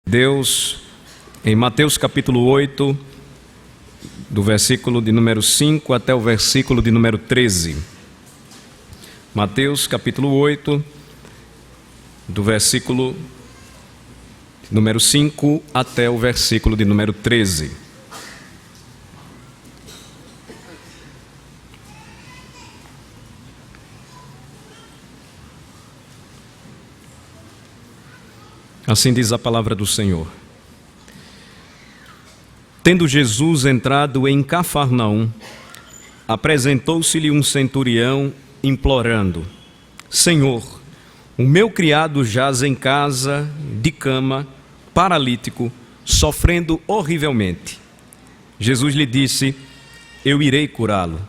Deus, em Mateus capítulo 8, do versículo de número 5 até o versículo de número 13. Mateus capítulo 8, do versículo de número 5 até o versículo de número 13. Assim diz a palavra do Senhor. Tendo Jesus entrado em Cafarnaum, apresentou-se-lhe um centurião, implorando: Senhor, o meu criado jaz em casa, de cama, paralítico, sofrendo horrivelmente. Jesus lhe disse: Eu irei curá-lo.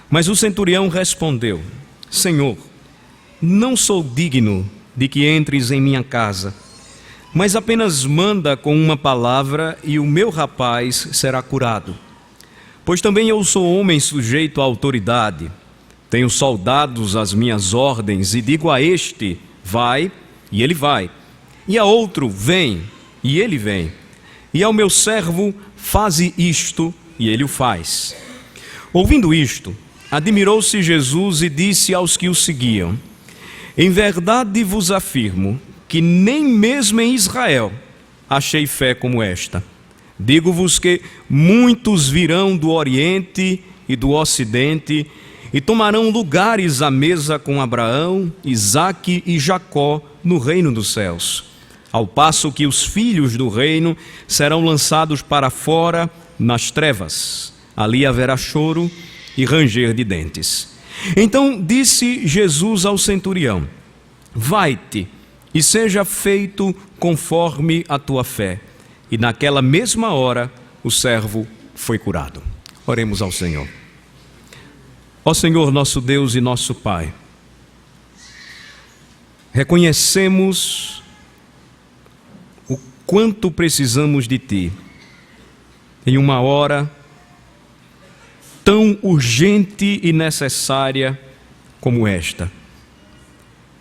Mas o centurião respondeu: Senhor, não sou digno de que entres em minha casa, mas apenas manda com uma palavra e o meu rapaz será curado. Pois também eu sou homem sujeito à autoridade. Tenho soldados às minhas ordens e digo a este: vai, e ele vai. E a outro: vem, e ele vem. E ao meu servo: faze isto, e ele o faz. Ouvindo isto, admirou-se Jesus e disse aos que o seguiam: Em verdade vos afirmo que nem mesmo em Israel achei fé como esta. Digo-vos que muitos virão do Oriente e do Ocidente e tomarão lugares à mesa com Abraão, Isaque e Jacó no reino dos céus, ao passo que os filhos do reino serão lançados para fora nas trevas. Ali haverá choro e ranger de dentes. Então disse Jesus ao centurião: Vai-te, e seja feito conforme a tua fé. E naquela mesma hora o servo foi curado. Oremos ao Senhor. Ó Senhor, nosso Deus e nosso Pai, reconhecemos o quanto precisamos de Ti em uma hora tão urgente e necessária como esta.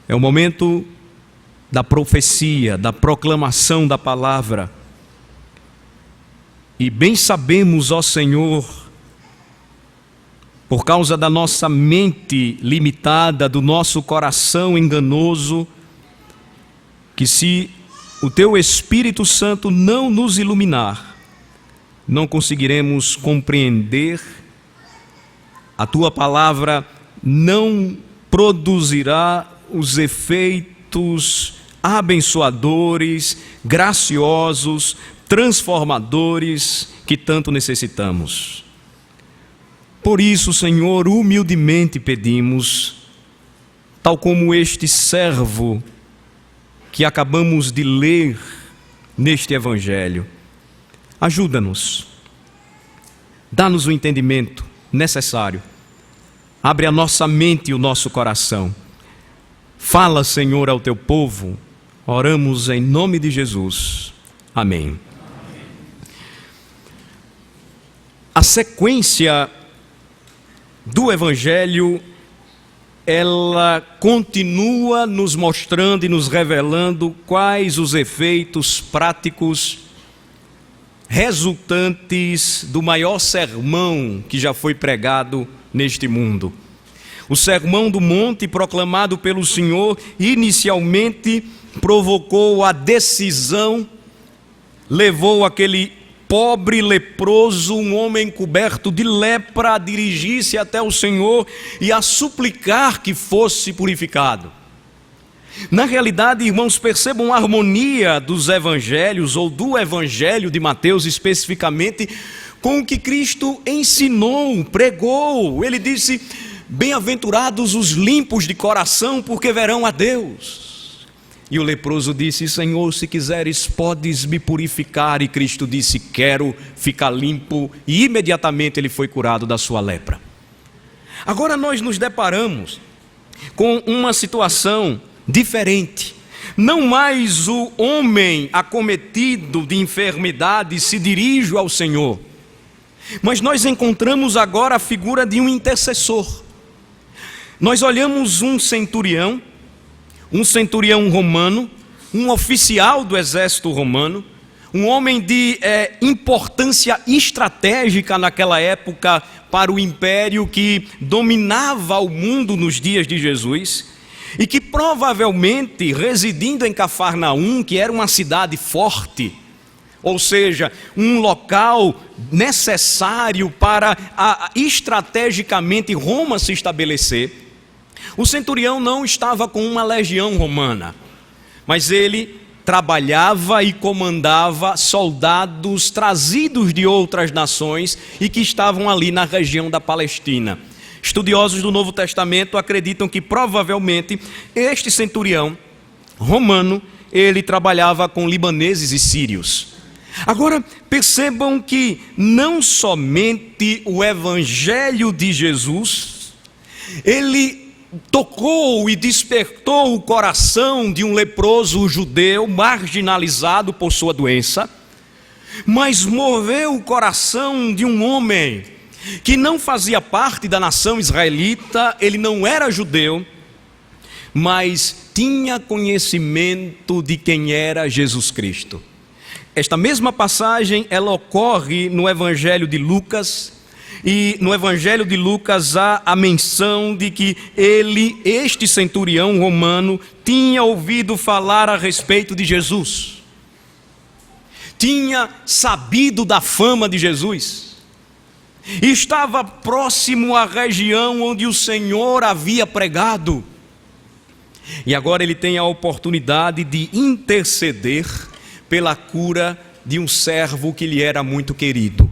É o momento da profecia, da proclamação da palavra. E bem sabemos, ó Senhor, por causa da nossa mente limitada, do nosso coração enganoso, que se o Teu Espírito Santo não nos iluminar, não conseguiremos compreender, a Tua palavra não produzirá os efeitos abençoadores, graciosos, transformadores que tanto necessitamos. Por isso, Senhor, humildemente pedimos, tal como este servo que acabamos de ler neste Evangelho, ajuda-nos, dá-nos o entendimento necessário, abre a nossa mente e o nosso coração. Fala, Senhor, ao Teu povo. Oramos em nome de Jesus. Amém. A sequência do Evangelho, ela continua nos mostrando e nos revelando quais os efeitos práticos resultantes do maior sermão que já foi pregado neste mundo. O Sermão do Monte, proclamado pelo Senhor, inicialmente provocou a decisão, levou aquele pobre leproso, um homem coberto de lepra, a dirigir-se até o Senhor e a suplicar que fosse purificado. Na realidade, irmãos, percebam a harmonia dos evangelhos, ou do evangelho de Mateus especificamente, com o que Cristo ensinou, pregou. Ele disse: Bem-aventurados os limpos de coração, porque verão a Deus. E o leproso disse: Senhor, se quiseres, podes me purificar. E Cristo disse: Quero ficar limpo. E imediatamente ele foi curado da sua lepra. Agora nós nos deparamos com uma situação diferente. Não mais o homem acometido de enfermidade se dirige ao Senhor, mas nós encontramos agora a figura de um intercessor. Nós olhamos um centurião romano, um oficial do exército romano, um homem de importância estratégica naquela época para o império que dominava o mundo nos dias de Jesus, e que provavelmente, residindo em Cafarnaum, que era uma cidade forte, ou seja, um local necessário para estrategicamente Roma se estabelecer, o centurião não estava com uma legião romana, mas ele trabalhava e comandava soldados trazidos de outras nações e que estavam ali na região da Palestina. Estudiosos do Novo Testamento acreditam que provavelmente este centurião romano, ele trabalhava com libaneses e sírios. Agora, percebam que não somente o Evangelho de Jesus, ele tocou e despertou o coração de um leproso judeu marginalizado por sua doença, mas moveu o coração de um homem que não fazia parte da nação israelita, ele não era judeu, mas tinha conhecimento de quem era Jesus Cristo. Esta mesma passagem, ela ocorre no Evangelho de Lucas, e no Evangelho de Lucas há a menção de que este centurião romano, tinha ouvido falar a respeito de Jesus, tinha sabido da fama de Jesus, e estava próximo à região onde o Senhor havia pregado, e agora ele tem a oportunidade de interceder pela cura de um servo que lhe era muito querido.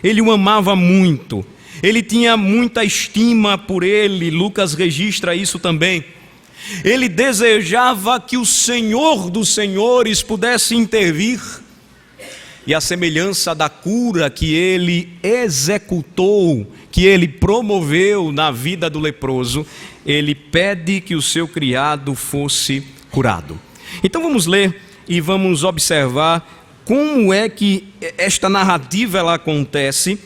Ele o amava muito, ele tinha muita estima por ele, Lucas registra isso também. Ele desejava que o Senhor dos Senhores pudesse intervir, e a semelhança da cura que ele executou, que ele promoveu na vida do leproso, ele pede que o seu criado fosse curado. Então vamos ler e vamos observar como é que esta narrativa ela acontece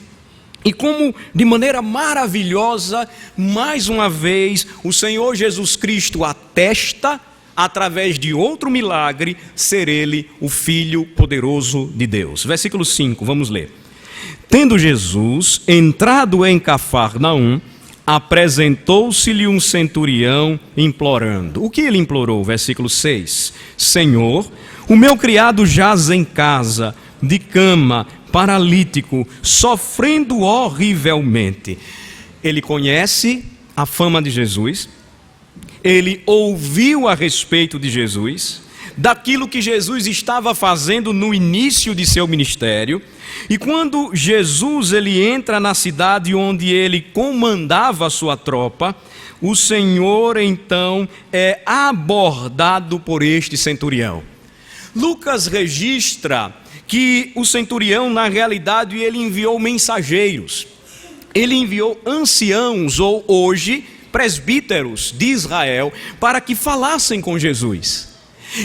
e como de maneira maravilhosa, mais uma vez, o Senhor Jesus Cristo atesta, através de outro milagre, ser ele o Filho poderoso de Deus. Versículo 5, vamos ler. Tendo Jesus entrado em Cafarnaum, apresentou-se-lhe um centurião implorando. O que ele implorou? Versículo 6. Senhor, o meu criado jaz em casa, de cama, paralítico, sofrendo horrivelmente. Ele conhece a fama de Jesus, ele ouviu a respeito de Jesus, daquilo que Jesus estava fazendo no início de seu ministério, e quando Jesus ele entra na cidade onde ele comandava a sua tropa, o Senhor então é abordado por este centurião. Lucas registra que o centurião, na realidade, ele enviou mensageiros, ele enviou anciãos, ou hoje, presbíteros de Israel, para que falassem com Jesus.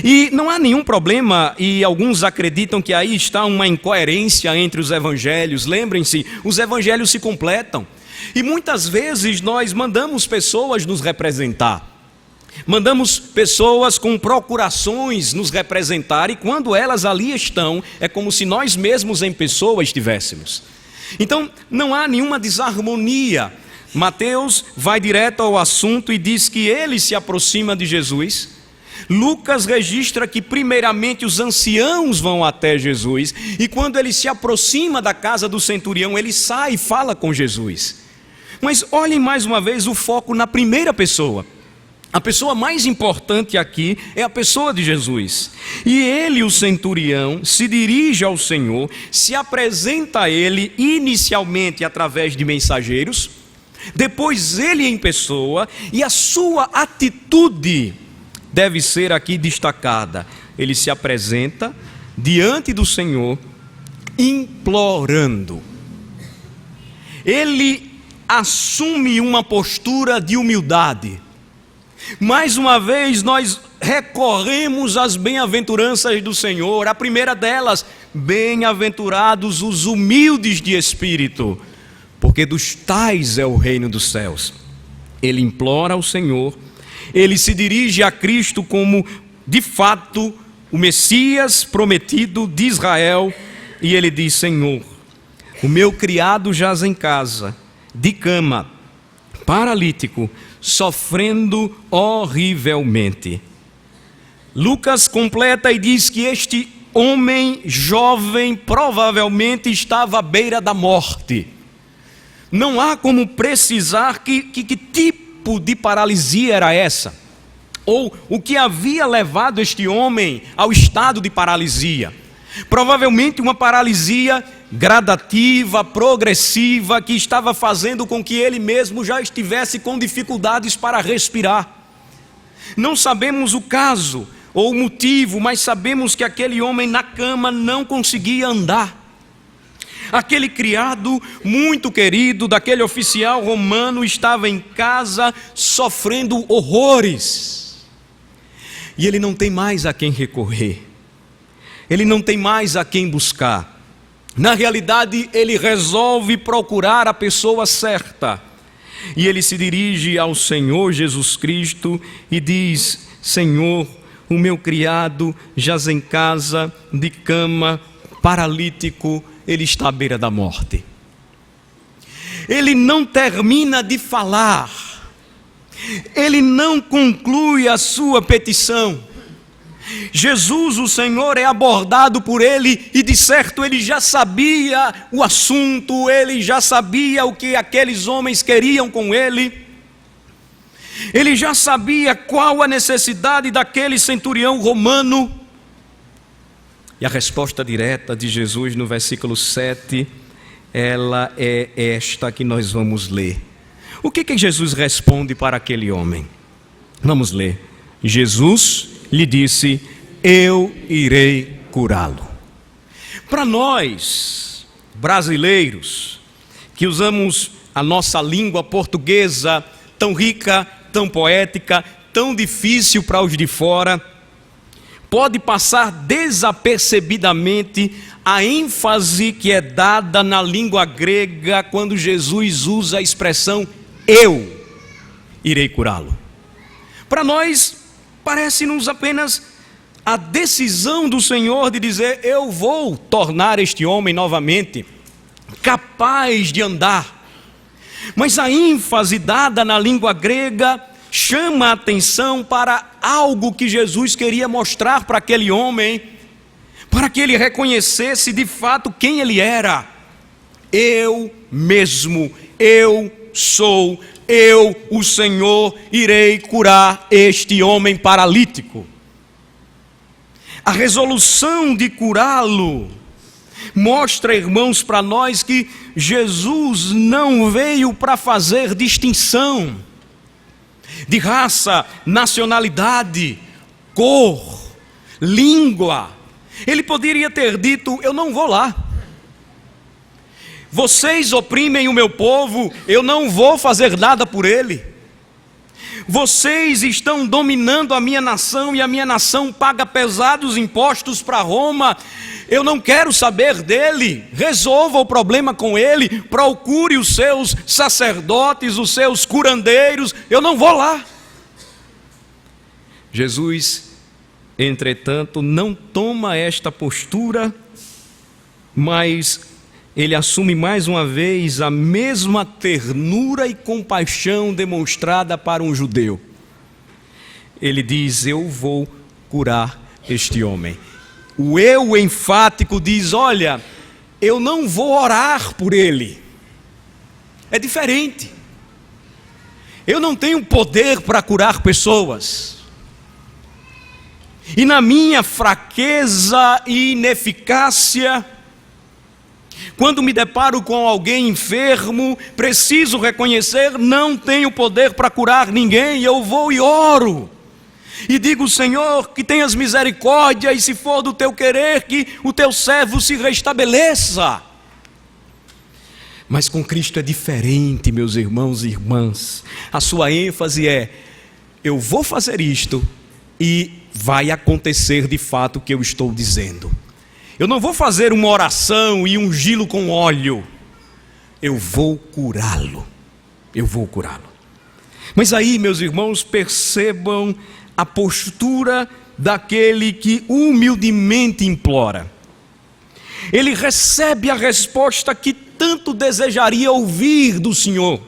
E não há nenhum problema, e alguns acreditam que aí está uma incoerência entre os evangelhos. Lembrem-se, os evangelhos se completam, e muitas vezes nós mandamos pessoas nos representar, mandamos pessoas com procurações nos representar, e quando elas ali estão, é como se nós mesmos em pessoa estivéssemos. Então não há nenhuma desarmonia. Mateus vai direto ao assunto e diz que ele se aproxima de Jesus. Lucas registra que primeiramente os anciãos vão até Jesus, e quando ele se aproxima da casa do centurião, ele sai e fala com Jesus. Mas olhem mais uma vez o foco na primeira pessoa. A pessoa mais importante aqui é a pessoa de Jesus. E ele, o centurião, se dirige ao Senhor, se apresenta a ele inicialmente através de mensageiros, depois ele em pessoa, e a sua atitude deve ser aqui destacada. Ele se apresenta diante do Senhor implorando. Ele assume uma postura de humildade. Mais uma vez nós recorremos às bem-aventuranças do Senhor. A primeira delas, bem-aventurados os humildes de espírito, porque dos tais é o reino dos céus. Ele implora ao Senhor, ele se dirige a Cristo como, de fato, o Messias prometido de Israel, e ele diz: Senhor, o meu criado jaz em casa, de cama, paralítico, sofrendo horrivelmente. Lucas completa e diz que este homem jovem provavelmente estava à beira da morte. Não há como precisar que tipo de paralisia era essa, ou o que havia levado este homem ao estado de paralisia. Provavelmente uma paralisia gradativa, progressiva, que estava fazendo com que ele mesmo já estivesse com dificuldades para respirar. Não sabemos o caso ou o motivo, mas sabemos que aquele homem na cama não conseguia andar. Aquele criado muito querido daquele oficial romano estava em casa sofrendo horrores. E ele não tem mais a quem recorrer. Ele não tem mais a quem buscar. Na realidade, ele resolve procurar a pessoa certa. E ele se dirige ao Senhor Jesus Cristo e diz: Senhor, o meu criado jaz em casa, de cama, paralítico, ele está à beira da morte. Ele não termina de falar, ele não conclui a sua petição. Jesus, o Senhor, é abordado por ele e de certo ele já sabia o assunto, ele já sabia o que aqueles homens queriam com ele. Ele já sabia qual a necessidade daquele centurião romano. E a resposta direta de Jesus no versículo 7, ela é esta que nós vamos ler. O que Jesus responde para aquele homem? Vamos ler. Jesus lhe disse: eu irei curá-lo. Para nós, brasileiros, que usamos a nossa língua portuguesa tão rica, tão poética, tão difícil para os de fora, pode passar desapercebidamente a ênfase que é dada na língua grega quando Jesus usa a expressão eu irei curá-lo. Para nós, parece-nos apenas a decisão do Senhor de dizer: eu vou tornar este homem novamente capaz de andar. Mas a ênfase dada na língua grega chama a atenção para algo que Jesus queria mostrar para aquele homem, para que ele reconhecesse de fato quem ele era. Eu mesmo, eu sou, eu, o Senhor, irei curar este homem paralítico. A resolução de curá-lo mostra, irmãos, para nós que Jesus não veio para fazer distinção de raça, nacionalidade, cor, língua. Ele poderia ter dito: eu não vou lá. Vocês oprimem o meu povo, eu não vou fazer nada por ele. Vocês estão dominando a minha nação e a minha nação paga pesados impostos para Roma. Eu não quero saber dele. Resolva o problema com ele. Procure os seus sacerdotes, os seus curandeiros. Eu não vou lá. Jesus, entretanto, não toma esta postura, mas ele assume mais uma vez a mesma ternura e compaixão demonstrada para um judeu. Ele diz: eu vou curar este homem. O eu enfático diz: olha, eu não vou orar por ele. É diferente. Eu não tenho poder para curar pessoas. E na minha fraqueza e ineficácia, quando me deparo com alguém enfermo, preciso reconhecer: não tenho poder para curar ninguém. Eu vou e oro. E digo: Senhor, que tenhas misericórdia, e se for do teu querer, que o teu servo se restabeleça. Mas com Cristo é diferente, meus irmãos e irmãs. A sua ênfase é: eu vou fazer isto e vai acontecer de fato o que eu estou dizendo. Eu não vou fazer uma oração e ungí-lo com óleo. Eu vou curá-lo. Eu vou curá-lo. Mas aí, meus irmãos, percebam a postura daquele que humildemente implora. Ele recebe a resposta que tanto desejaria ouvir do Senhor.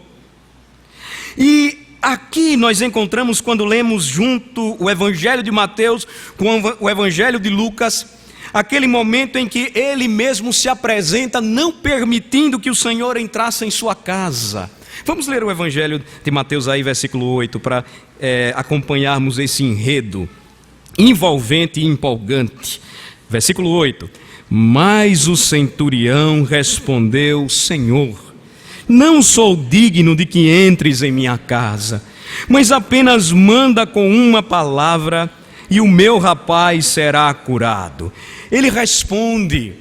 E aqui nós encontramos, quando lemos junto o Evangelho de Mateus com o Evangelho de Lucas, aquele momento em que ele mesmo se apresenta, não permitindo que o Senhor entrasse em sua casa. Vamos ler o Evangelho de Mateus aí, versículo 8, para acompanharmos esse enredo envolvente e empolgante. Versículo 8: Mas o centurião respondeu: Senhor, não sou digno de que entres em minha casa, mas apenas manda com uma palavra e o meu rapaz será curado. Ele responde,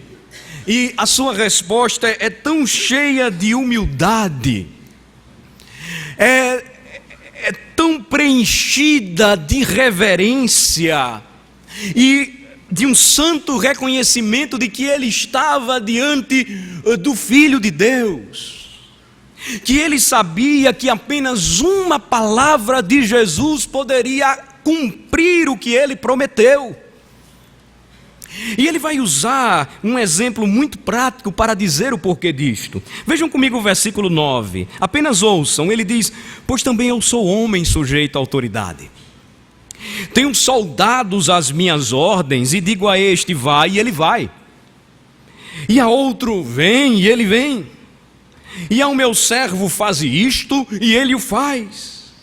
e a sua resposta é tão cheia de humildade, é tão preenchida de reverência e de um santo reconhecimento de que ele estava diante do Filho de Deus, que ele sabia que apenas uma palavra de Jesus poderia cumprir o que ele prometeu. E ele vai usar um exemplo muito prático para dizer o porquê disto. Vejam comigo o versículo 9, apenas ouçam. Ele diz: Pois também eu sou homem sujeito à autoridade. Tenho soldados às minhas ordens, e digo a este: vai, e ele vai. E a outro: vem, e ele vem. E ao meu servo: faze isto, e ele o faz.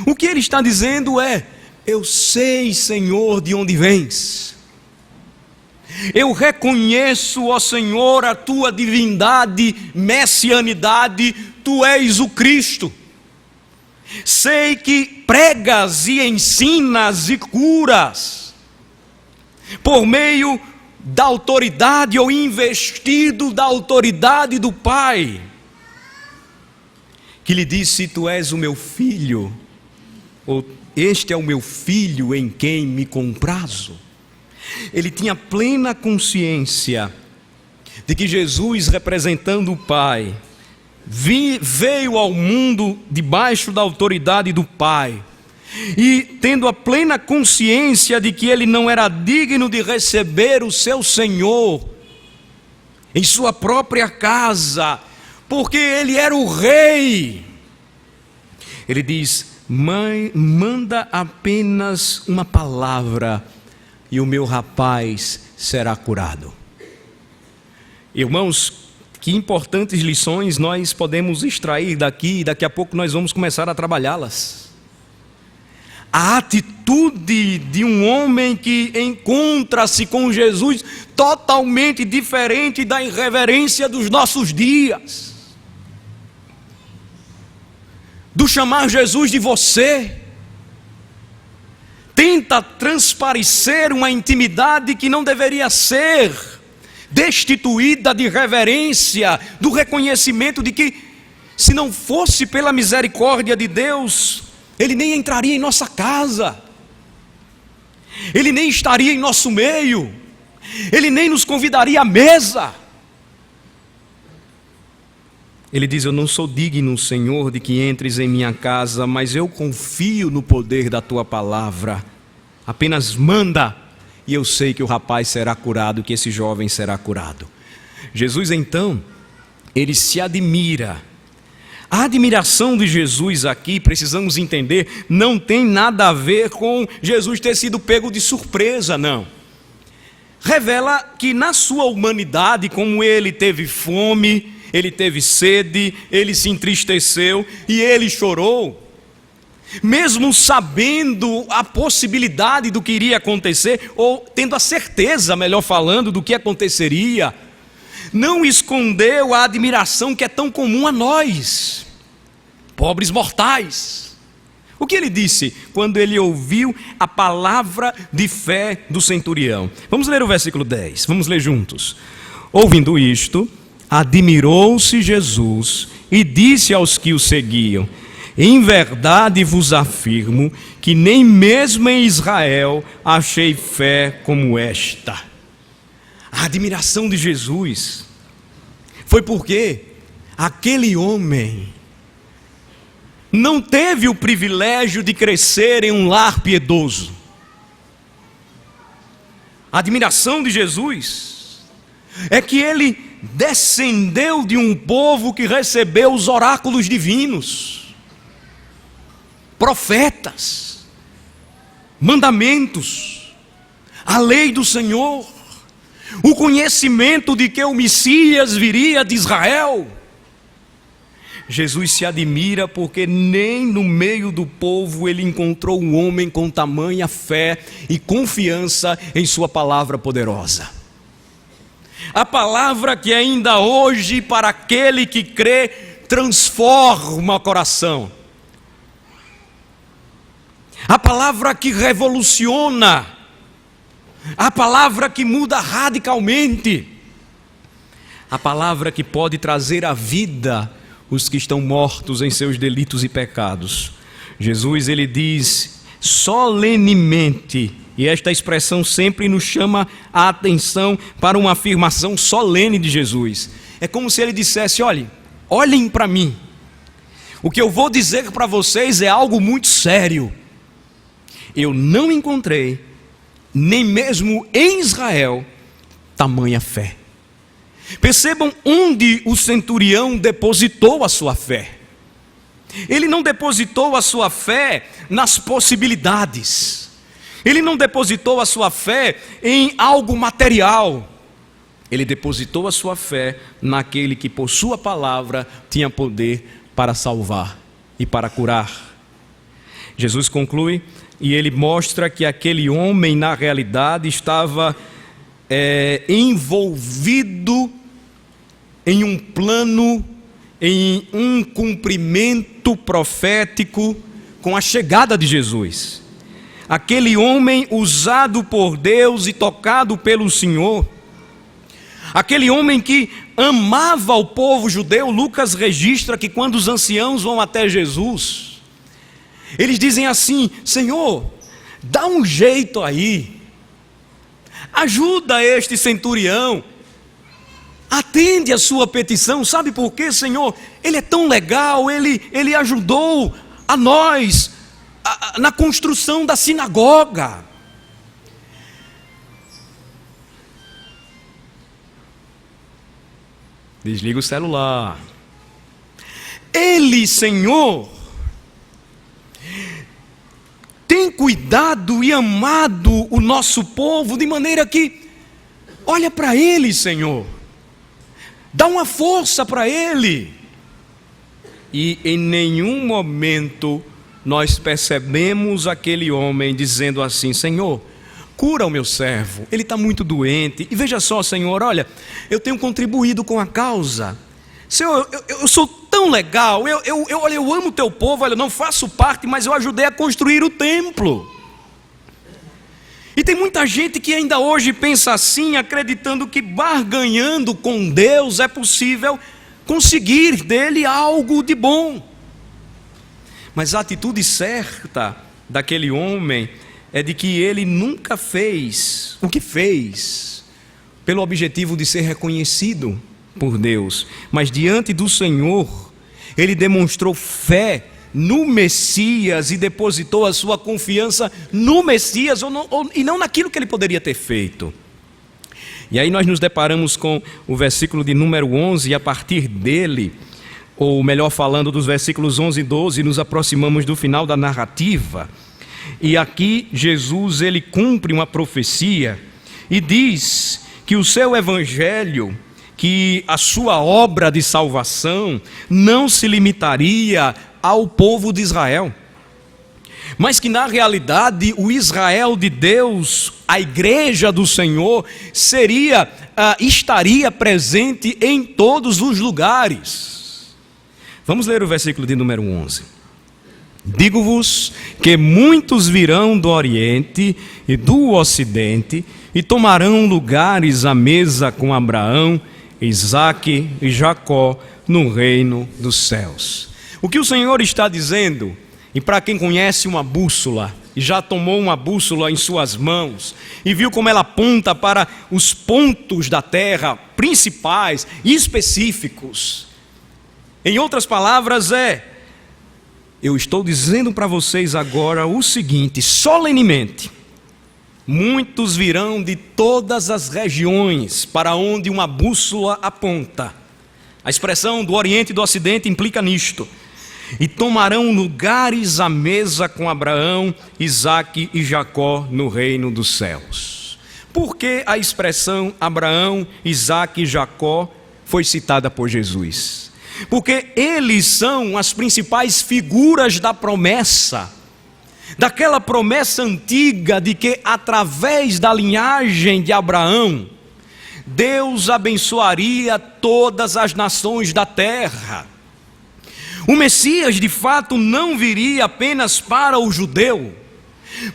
O que ele está dizendo é: eu sei, Senhor, de onde vens. Eu reconheço, ó Senhor, a tua divindade, messianidade, tu és o Cristo. Sei que pregas e ensinas e curas por meio da autoridade ou investido da autoridade do Pai, que lhe disse: tu és o meu filho, ou este é o meu filho em quem me comprazo. Ele tinha plena consciência de que Jesus, representando o Pai, veio ao mundo debaixo da autoridade do Pai, e tendo a plena consciência de que ele não era digno de receber o seu Senhor em sua própria casa, porque ele era o rei. Ele diz: mãe, manda apenas uma palavra e o meu rapaz será curado. Irmãos, que importantes lições nós podemos extrair daqui, e daqui a pouco nós vamos começar a trabalhá-las. A atitude de um homem que encontra-se com Jesus totalmente diferente da irreverência dos nossos dias, do chamar Jesus de você. Tenta transparecer uma intimidade que não deveria ser, destituída de reverência, do reconhecimento de que, se não fosse pela misericórdia de Deus, ele nem entraria em nossa casa, ele nem estaria em nosso meio, ele nem nos convidaria à mesa. Ele diz: eu não sou digno, Senhor, de que entres em minha casa, mas eu confio no poder da tua palavra. Apenas manda, e eu sei que o rapaz será curado, que esse jovem será curado. Jesus, então, ele se admira. A admiração de Jesus aqui, precisamos entender, não tem nada a ver com Jesus ter sido pego de surpresa, não. Revela que na sua humanidade, como ele teve fome, ele teve sede, ele se entristeceu e ele chorou, mesmo sabendo a possibilidade do que iria acontecer, ou tendo a certeza, melhor falando, do que aconteceria, não escondeu a admiração que é tão comum a nós, pobres mortais. O que ele disse quando ele ouviu a palavra de fé do centurião? Vamos ler o versículo 10, vamos ler juntos. Ouvindo isto, admirou-se Jesus e disse aos que o seguiam: em verdade vos afirmo que nem mesmo em Israel achei fé como esta. A admiração de Jesus foi porque aquele homem não teve o privilégio de crescer em um lar piedoso. a admiração de Jesus, é que ele descendeu de um povo que recebeu os oráculos divinos, profetas, mandamentos, a lei do Senhor, o conhecimento de que o Messias viria de Israel. Jesus se admira porque nem no meio do povo ele encontrou um homem com tamanha fé e confiança em sua palavra poderosa. A palavra que ainda hoje, para aquele que crê, transforma o coração. A palavra que revoluciona. A palavra que muda radicalmente. A palavra que pode trazer à vida os que estão mortos em seus delitos e pecados. Jesus, ele diz solenemente, e esta expressão sempre nos chama a atenção para uma afirmação solene de Jesus. É como se ele dissesse: olhem para mim, o que eu vou dizer para vocês é algo muito sério. Eu não encontrei, nem mesmo em Israel, tamanha fé. Percebam onde o centurião depositou a sua fé. Ele não depositou a sua fé nas possibilidades. Ele não depositou a sua fé em algo material. Ele depositou a sua fé naquele que por sua palavra tinha poder para salvar e para curar. Jesus conclui e ele mostra que aquele homem na realidade estava envolvido em um plano, em um cumprimento profético com a chegada de Jesus. Aquele homem usado por Deus e tocado pelo Senhor, aquele homem que amava o povo judeu. Lucas registra que quando os anciãos vão até Jesus, eles dizem assim: Senhor, dá um jeito aí, ajuda este centurião, atende a sua petição. Sabe por quê, Senhor? Ele é tão legal, ele ajudou a nós na construção da sinagoga. Desliga o celular. Ele, Senhor, tem cuidado e amado o nosso povo de maneira que, olha para ele, Senhor, dá uma força para ele. E em nenhum momento nós percebemos aquele homem dizendo assim: Senhor, cura o meu servo, ele está muito doente. E veja só, Senhor, olha, eu tenho contribuído com a causa. Senhor, eu sou tão legal, eu amo o teu povo, olha, eu não faço parte, mas eu ajudei a construir o templo. E tem muita gente que ainda hoje pensa assim, acreditando que barganhando com Deus é possível conseguir dele algo de bom. Mas a atitude certa daquele homem é de que ele nunca fez o que fez pelo objetivo de ser reconhecido por Deus, mas diante do Senhor, ele demonstrou fé no Messias e depositou a sua confiança no Messias e não naquilo que ele poderia ter feito. E aí nós nos deparamos com o versículo de número 11, e a partir dele, ou melhor falando, dos versículos 11 e 12, nos aproximamos do final da narrativa. E aqui Jesus, ele cumpre uma profecia e diz que o seu evangelho, que a sua obra de salvação não se limitaria ao povo de Israel, mas que na realidade o Israel de Deus, a igreja do Senhor, estaria presente em todos os lugares. Vamos ler o versículo de número 11. Digo-vos que muitos virão do Oriente e do Ocidente e tomarão lugares à mesa com Abraão, Isaque e Jacó no reino dos céus. O que o Senhor está dizendo, e para quem conhece uma bússola, e já tomou uma bússola em suas mãos, e viu como ela aponta para os pontos da terra principais e específicos, em outras palavras eu estou dizendo para vocês agora o seguinte, solenemente: Muitos virão de todas as regiões para onde uma bússola aponta. A expressão do Oriente e do Ocidente implica nisto. E tomarão lugares à mesa com Abraão, Isaque e Jacó no reino dos céus. Por que a expressão Abraão, Isaque e Jacó foi citada por Jesus? Porque eles são as principais figuras da promessa, daquela promessa antiga de que através da linhagem de Abraão, Deus abençoaria todas as nações da terra. O Messias de fato não viria apenas para o judeu,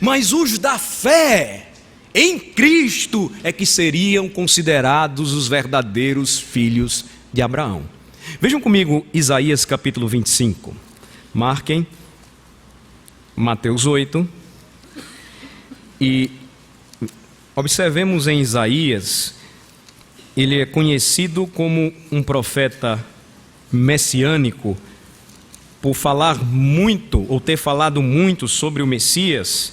mas os da fé em Cristo é que seriam considerados os verdadeiros filhos de Abraão. Vejam comigo Isaías capítulo 25, marquem Mateus 8 e observemos em Isaías, ele é conhecido como um profeta messiânico por falar muito, ou ter falado muito sobre o Messias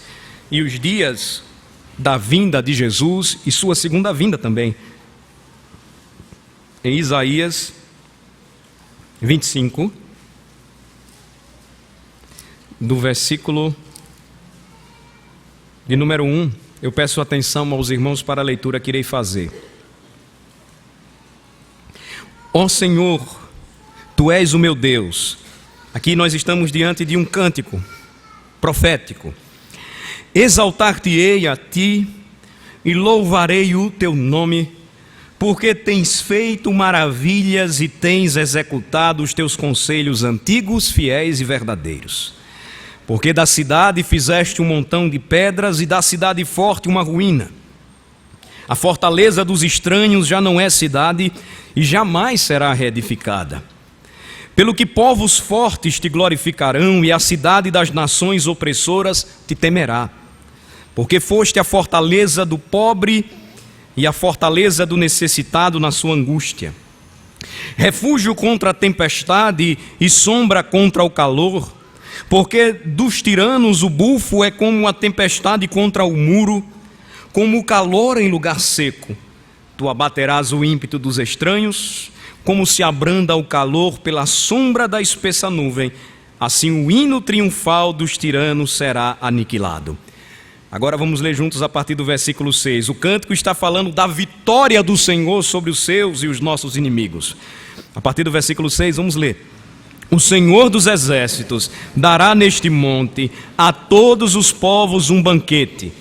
e os dias da vinda de Jesus e sua segunda vinda também. Em Isaías 25, do versículo de número 1, eu peço atenção aos irmãos para a leitura que irei fazer. Ó Senhor, Tu és o meu Deus. Aqui nós estamos diante de um cântico profético. Exaltar-te-ei a ti e louvarei o teu nome, porque tens feito maravilhas e tens executado os teus conselhos antigos, fiéis e verdadeiros. Porque da cidade fizeste um montão de pedras e da cidade forte uma ruína. A fortaleza dos estranhos já não é cidade e jamais será reedificada. Pelo que povos fortes te glorificarão e a cidade das nações opressoras te temerá. Porque foste a fortaleza do pobre e a fortaleza do necessitado na sua angústia. Refúgio contra a tempestade e sombra contra o calor. Porque dos tiranos o bufo é como a tempestade contra o muro, como o calor em lugar seco. Tu abaterás o ímpeto dos estranhos, como se abranda o calor pela sombra da espessa nuvem, assim o hino triunfal dos tiranos será aniquilado. Agora vamos ler juntos a partir do versículo 6. O cântico está falando da vitória do Senhor sobre os seus e os nossos inimigos. A partir do versículo 6, vamos ler. O Senhor dos exércitos dará neste monte a todos os povos um banquete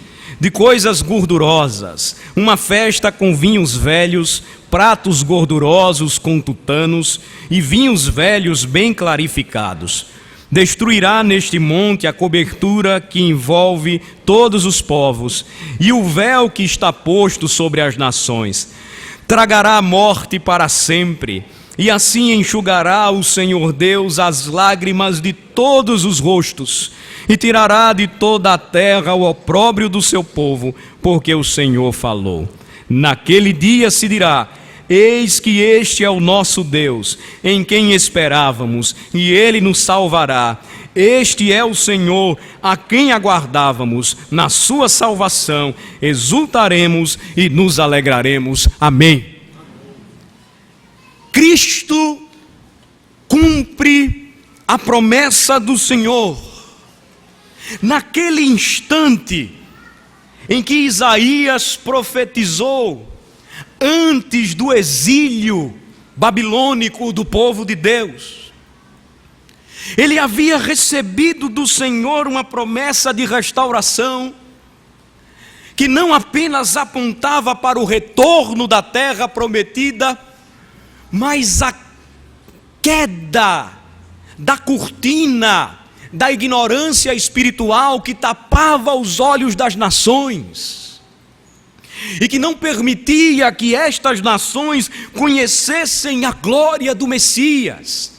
de coisas gordurosas, uma festa com vinhos velhos, pratos gordurosos com tutanos e vinhos velhos bem clarificados. Destruirá neste monte a cobertura que envolve todos os povos e o véu que está posto sobre as nações. Tragará a morte para sempre, e assim enxugará o Senhor Deus as lágrimas de todos os rostos, e tirará de toda a terra o opróbrio do seu povo, porque o Senhor falou. Naquele dia se dirá: eis que este é o nosso Deus, em quem esperávamos, e Ele nos salvará. Este é o Senhor, a quem aguardávamos. Na sua salvação exultaremos e nos alegraremos. Amém. Cristo cumpre a promessa do Senhor. Naquele instante em que Isaías profetizou antes do exílio babilônico do povo de Deus, ele havia recebido do Senhor uma promessa de restauração que não apenas apontava para o retorno da terra prometida, mas a queda da cortina da ignorância espiritual que tapava os olhos das nações e que não permitia que estas nações conhecessem a glória do Messias.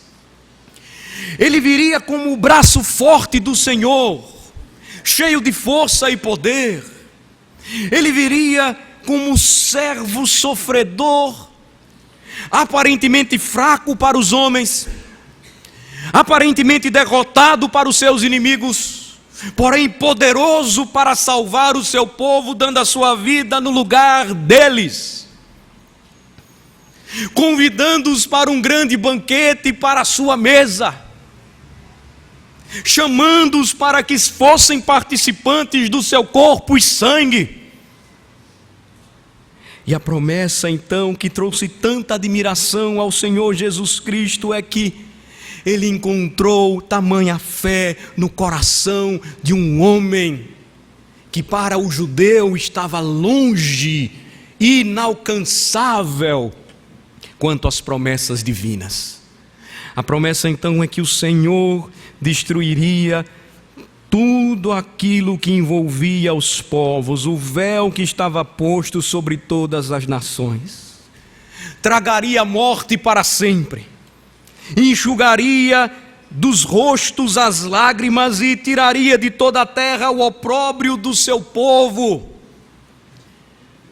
Ele viria como o braço forte do Senhor, cheio de força e poder. Ele viria como servo sofredor, aparentemente fraco para os homens, aparentemente derrotado para os seus inimigos, porém poderoso para salvar o seu povo, dando a sua vida no lugar deles, convidando-os para um grande banquete para a sua mesa, chamando-os para que fossem participantes do seu corpo e sangue. E a promessa então que trouxe tanta admiração ao Senhor Jesus Cristo é que ele encontrou tamanha fé no coração de um homem que para o judeu estava longe, inalcançável quanto às promessas divinas. A promessa então é que o Senhor destruiria tudo aquilo que envolvia os povos, o véu que estava posto sobre todas as nações, tragaria a morte para sempre, enxugaria dos rostos as lágrimas e tiraria de toda a terra o opróbrio do seu povo.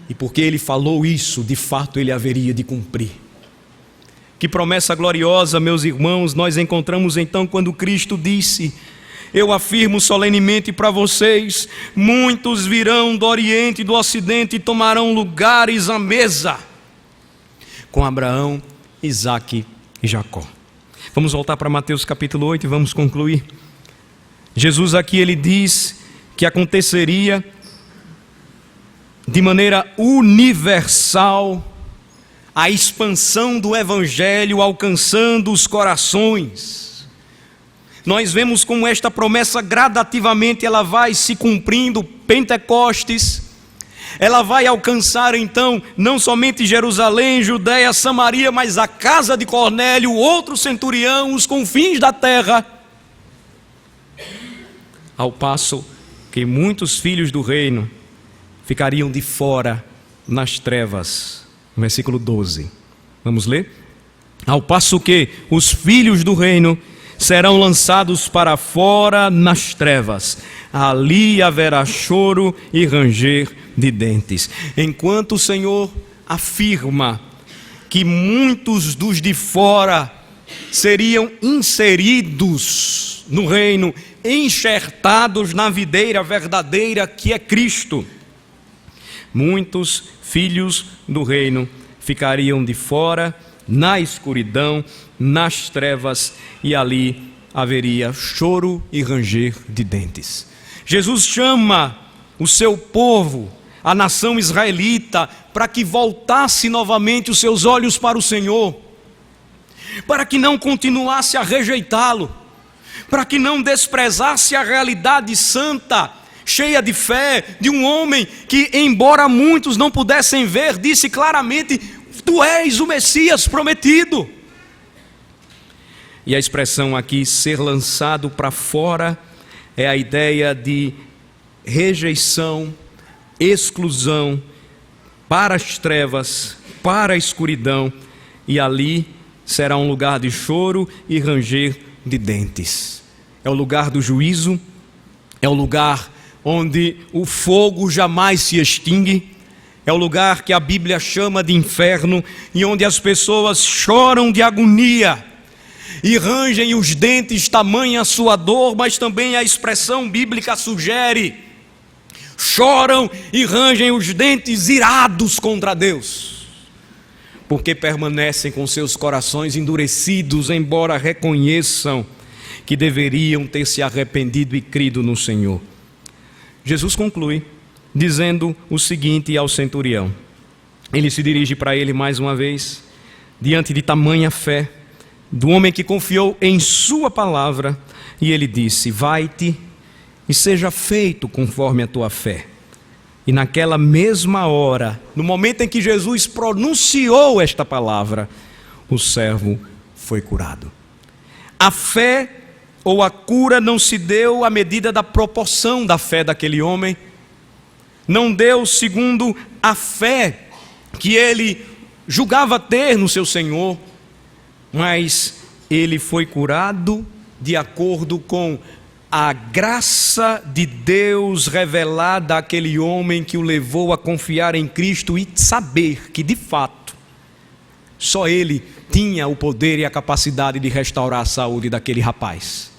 E porque ele falou isso, de fato ele haveria de cumprir. Que promessa gloriosa, meus irmãos, nós encontramos então quando Cristo disse: eu afirmo solenemente para vocês, muitos virão do Oriente e do Ocidente e tomarão lugares à mesa com Abraão, Isaque e Jacó. Vamos voltar para Mateus capítulo 8 e vamos concluir. Jesus aqui ele diz que aconteceria de maneira universal a expansão do Evangelho alcançando os corações. Nós vemos como esta promessa gradativamente ela vai se cumprindo. Pentecostes, ela vai alcançar então não somente Jerusalém, Judeia, Samaria, mas a casa de Cornélio, outro centurião, os confins da terra. Ao passo que muitos filhos do reino ficariam de fora nas trevas. Versículo 12. Vamos ler? Ao passo que os filhos do reino serão lançados para fora nas trevas, ali haverá choro e ranger de dentes. Enquanto o Senhor afirma que muitos dos de fora seriam inseridos no reino, enxertados na videira verdadeira que é Cristo, muitos filhos do reino ficariam de fora, na escuridão, nas trevas, e ali haveria choro e ranger de dentes. Jesus chama o seu povo, a nação israelita, para que voltasse novamente os seus olhos para o Senhor, para que não continuasse a rejeitá-lo, para que não desprezasse a realidade santa, cheia de fé, de um homem que, embora muitos não pudessem ver, disse claramente: tu és o Messias prometido. E a expressão aqui, ser lançado para fora, é a ideia de rejeição, exclusão, para as trevas, para a escuridão, e ali será um lugar de choro e ranger de dentes. É o lugar do juízo, é o lugar onde o fogo jamais se extingue, é o lugar que a Bíblia chama de inferno, e onde as pessoas choram de agonia e rangem os dentes, tamanha a sua dor, mas também a expressão bíblica sugere: choram e rangem os dentes irados contra Deus, porque permanecem com seus corações endurecidos, embora reconheçam que deveriam ter se arrependido e crido no Senhor. Jesus conclui dizendo o seguinte ao centurião. Ele se dirige para ele mais uma vez, diante de tamanha fé do homem que confiou em sua palavra, e ele disse: vai-te e seja feito conforme a tua fé. E naquela mesma hora, no momento em que Jesus pronunciou esta palavra, o servo foi curado. A fé ou a cura não se deu à medida da proporção da fé daquele homem, não deu segundo a fé que ele julgava ter no seu Senhor, mas ele foi curado de acordo com a graça de Deus revelada àquele homem, que o levou a confiar em Cristo e saber que de fato só ele tinha o poder e a capacidade de restaurar a saúde daquele rapaz.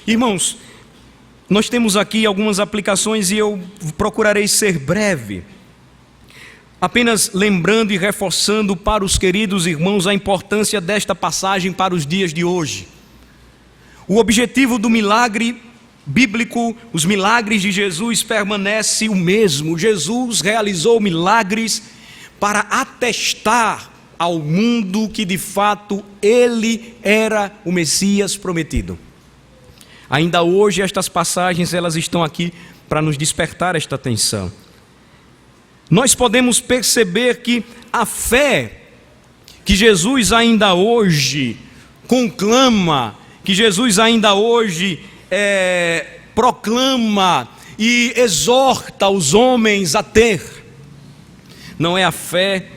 Irmãos, nós temos aqui algumas aplicações e eu procurarei ser breve, apenas lembrando e reforçando para os queridos irmãos a importância desta passagem para os dias de hoje. O objetivo do milagre bíblico, os milagres de Jesus, permanece o mesmo. Jesus realizou milagres para atestar ao mundo que de fato ele era o Messias prometido. Ainda hoje estas passagens elas estão aqui para nos despertar esta atenção. Nós podemos perceber que a fé que Jesus ainda hoje conclama, que Jesus ainda hoje proclama e exorta os homens a ter, não é a fé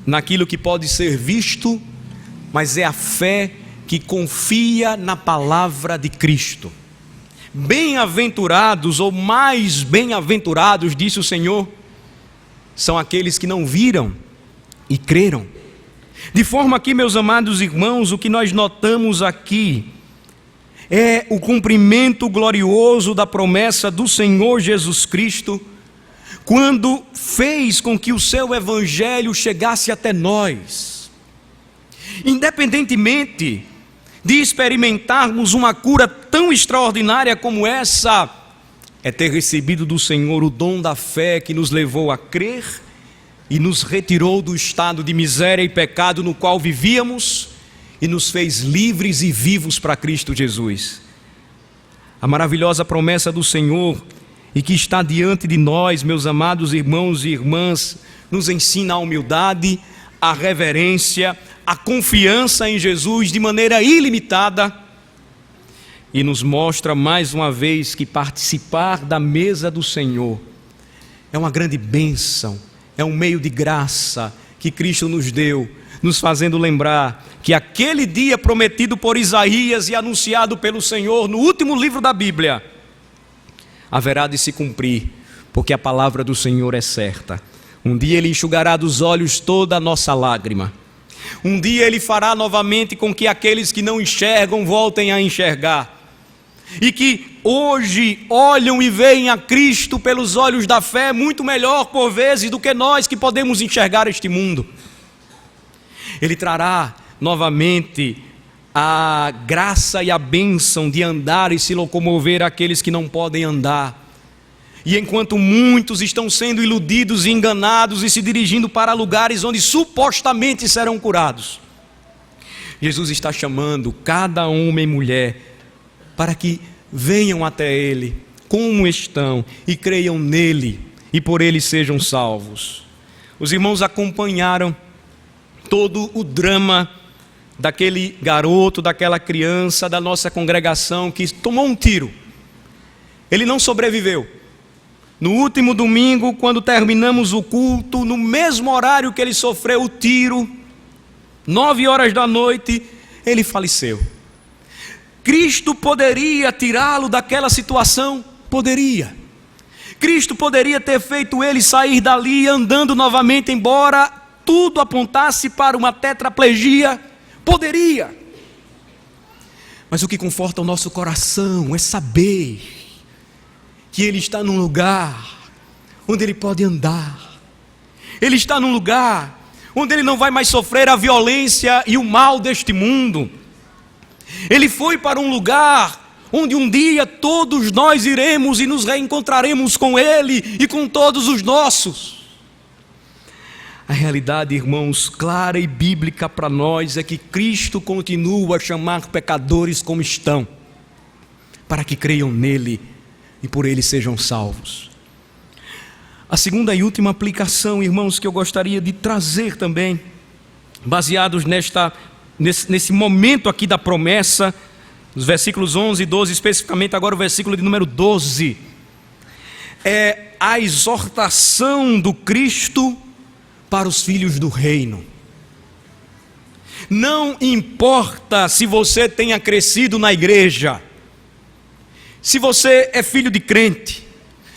naquilo que pode ser visto, mas é a fé que confia na palavra de Cristo. Bem-aventurados, ou mais bem-aventurados, disse o Senhor, são aqueles que não viram e creram. De forma que, meus amados irmãos, o que nós notamos aqui é o cumprimento glorioso da promessa do Senhor Jesus Cristo, quando fez com que o seu evangelho chegasse até nós. Independentemente de experimentarmos uma cura tão extraordinária como essa, é ter recebido do Senhor o dom da fé que nos levou a crer e nos retirou do estado de miséria e pecado no qual vivíamos e nos fez livres e vivos para Cristo Jesus. A maravilhosa promessa do Senhor e que está diante de nós, meus amados irmãos e irmãs, nos ensina a humildade, a reverência, a confiança em Jesus de maneira ilimitada e nos mostra mais uma vez que participar da mesa do Senhor é uma grande bênção, é um meio de graça que Cristo nos deu, nos fazendo lembrar que aquele dia prometido por Isaías e anunciado pelo Senhor no último livro da Bíblia haverá de se cumprir, porque a palavra do Senhor é certa. Um dia Ele enxugará dos olhos toda a nossa lágrima. Um dia Ele fará novamente com que aqueles que não enxergam voltem a enxergar. E que hoje olham e veem a Cristo pelos olhos da fé muito melhor por vezes do que nós que podemos enxergar este mundo. Ele trará novamente a graça e a bênção de andar e se locomover àqueles que não podem andar. E enquanto muitos estão sendo iludidos e enganados e se dirigindo para lugares onde supostamente serão curados, Jesus está chamando cada homem e mulher para que venham até Ele como estão e creiam nele e por Ele sejam salvos. Os irmãos acompanharam todo o drama daquele garoto, daquela criança da nossa congregação que tomou um tiro. Ele não sobreviveu. No último domingo, quando terminamos o culto, no mesmo horário que ele sofreu o tiro, 9 horas da noite, ele faleceu. Cristo poderia tirá-lo daquela situação? Poderia. Cristo poderia ter feito ele sair dali andando novamente, embora tudo apontasse para uma tetraplegia? Poderia. Mas o que conforta o nosso coração é saber que Ele está num lugar onde Ele pode andar. Ele está num lugar onde Ele não vai mais sofrer a violência e o mal deste mundo. Ele foi para um lugar onde um dia todos nós iremos e nos reencontraremos com Ele e com todos os nossos. A realidade, irmãos, clara e bíblica para nós é que Cristo continua a chamar pecadores como estão, para que creiam nele e por ele sejam salvos. A segunda e última aplicação, irmãos, que eu gostaria de trazer também, baseados nesse momento aqui da promessa, os versículos 11 e 12, especificamente agora o versículo de número 12, é a exortação do Cristo para os filhos do reino. Não importa se você tenha crescido na igreja, se você é filho de crente,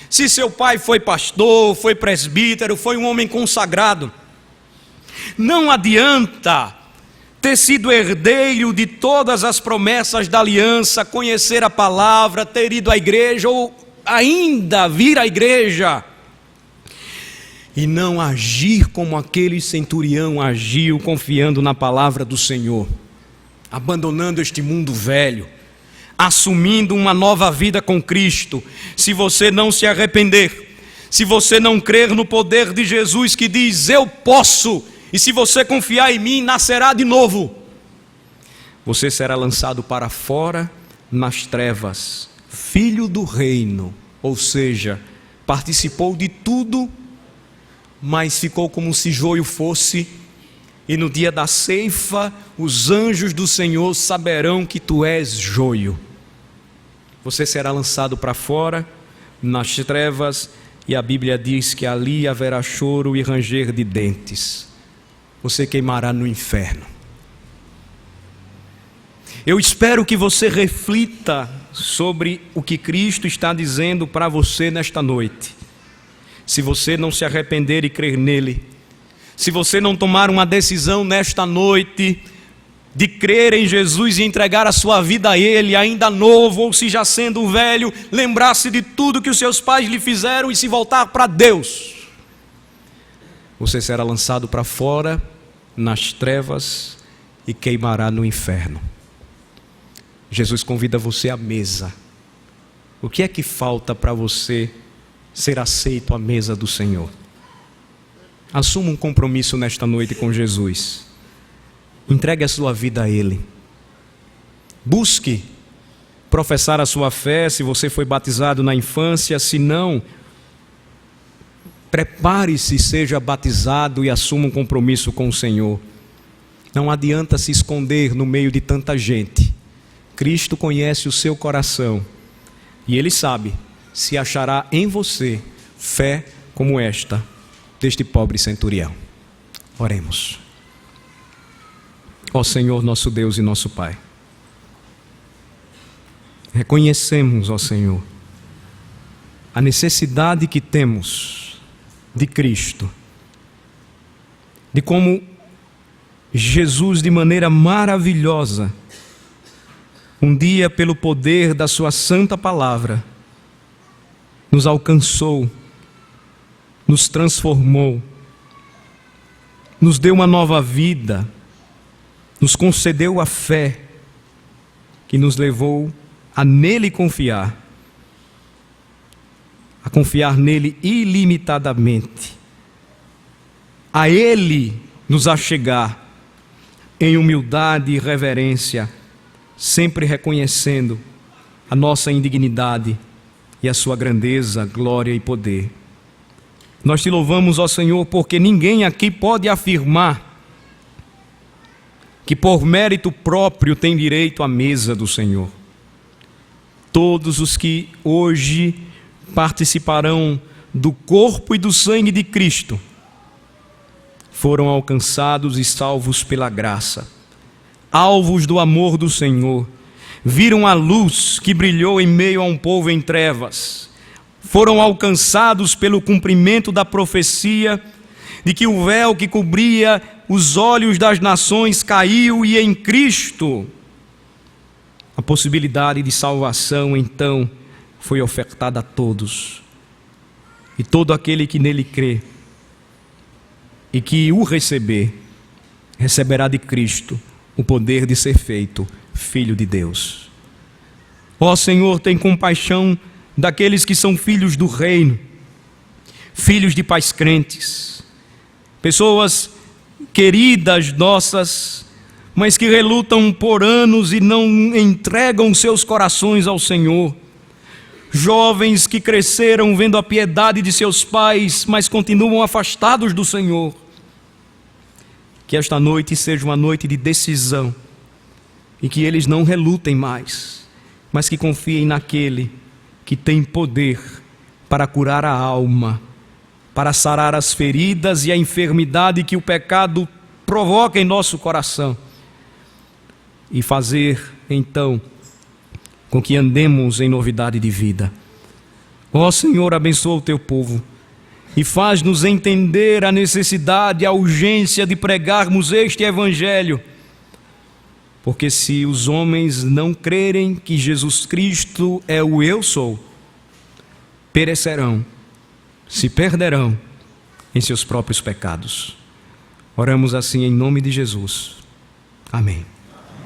se seu pai foi pastor, foi presbítero, foi um homem consagrado, não adianta ter sido herdeiro de todas as promessas da aliança, conhecer a palavra, ter ido à igreja ou ainda vir à igreja e não agir como aquele centurião agiu, confiando na palavra do Senhor, abandonando este mundo velho, assumindo uma nova vida com Cristo. Se você não se arrepender, se você não crer no poder de Jesus que diz, eu posso, e se você confiar em mim, nascerá de novo, você será lançado para fora nas trevas, filho do reino, ou seja, participou de tudo, mas ficou como se joio fosse, e no dia da ceifa, os anjos do Senhor saberão que tu és joio. Você será lançado para fora, nas trevas, e a Bíblia diz que ali haverá choro e ranger de dentes. Você queimará no inferno. Eu espero que você reflita sobre o que Cristo está dizendo para você nesta noite. Se você não se arrepender e crer nele, se você não tomar uma decisão nesta noite de crer em Jesus e entregar a sua vida a Ele, ainda novo ou se já sendo velho, lembrar-se de tudo que os seus pais lhe fizeram e se voltar para Deus, você será lançado para fora nas trevas e queimará no inferno. Jesus convida você à mesa. O que é que falta para você ser aceito à mesa do Senhor? Assuma um compromisso nesta noite com Jesus. Entregue a sua vida a Ele. Busque professar a sua fé, se você foi batizado na infância. Se não, prepare-se, seja batizado e assuma um compromisso com o Senhor. Não adianta se esconder no meio de tanta gente. Cristo conhece o seu coração e Ele sabe se achará em você fé como esta deste pobre centurião. Oremos. Ó Senhor, nosso Deus e nosso Pai, reconhecemos, ó Senhor, a necessidade que temos de Cristo, de como Jesus, de maneira maravilhosa, um dia, pelo poder da sua santa palavra, nos alcançou, nos transformou, nos deu uma nova vida, nos concedeu a fé que nos levou a nele confiar, a confiar nele ilimitadamente, a ele nos achegar em humildade e reverência, sempre reconhecendo a nossa indignidade e a sua grandeza, glória e poder. Nós te louvamos, ó Senhor, porque ninguém aqui pode afirmar que por mérito próprio tem direito à mesa do Senhor. Todos os que hoje participarão do corpo e do sangue de Cristo foram alcançados e salvos pela graça, alvos do amor do Senhor, viram a luz que brilhou em meio a um povo em trevas, foram alcançados pelo cumprimento da profecia de que o véu que cobria os olhos das nações caiu e em Cristo a possibilidade de salvação então foi ofertada a todos. E todo aquele que nele crê e que o receber, receberá de Cristo o poder de ser feito filho de Deus. Ó Senhor, tem compaixão daqueles que são filhos do reino, filhos de pais crentes, pessoas queridas nossas, mas que relutam por anos e não entregam seus corações ao Senhor. Jovens que cresceram vendo a piedade de seus pais, mas continuam afastados do Senhor. Que esta noite seja uma noite de decisão e que eles não relutem mais, mas que confiem naquele que tem poder para curar a alma, para sarar as feridas e a enfermidade que o pecado provoca em nosso coração e fazer então com que andemos em novidade de vida. Ó Senhor, abençoa o teu povo e faz-nos entender a necessidade, a urgência de pregarmos este evangelho porque se os homens não crerem que Jesus Cristo é o eu sou, perecerão, se perderão em seus próprios pecados. Oramos assim em nome de Jesus. Amém.